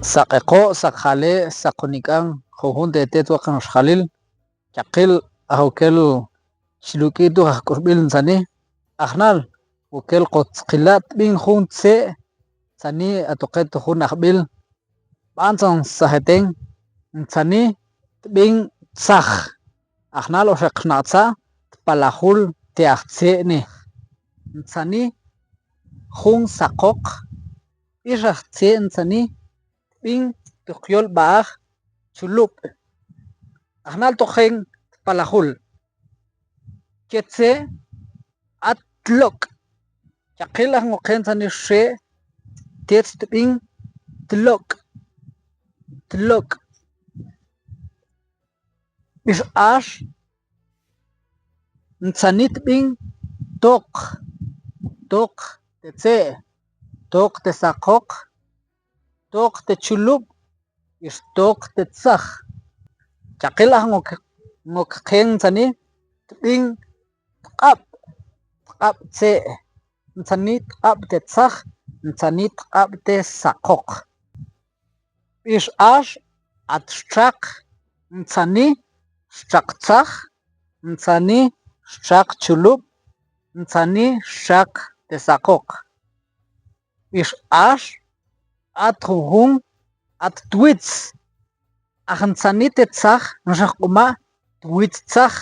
Sakeko, sakjale, sakonikan, jojunte tetuakan xjalil, chakil, ahokel, xilukitu ajkorbil sani, ajnal, ukel qotzkilat bin jun tse, sani atoket jun ajbil, banzan sajeten, sani, bin saj, ajnal o sheknatsa, palajul te ajtse ni, sani, jun sakok, irajtse sani, bin tukyol baaj chulup ajnal tojen palajul ketze atlok chakila ngoken sani she tetz bin tlok is ash sanit bin tok tetze tok te sakok tok te chulup is tok te tzaj chakila ngoken sani bin q'ab tse sanit q'ab te tzaj sanit q'ab te sakok is ash at shak sani shak tzaj sani shak chulup sani shak te sakok is ash at jujun at twitz ajan sani te tzaj nshakuma twitz tzaj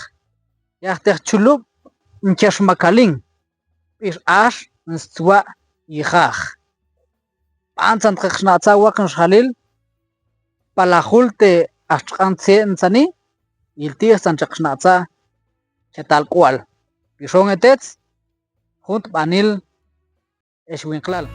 yahter chulup nchashmakalin is ash nstua yijaj panzan tjexnatsa wakan xjalil palajul te ashkan tse sani ilti san tjexnatsa que tal cual y son etets junt banil eshuinklal.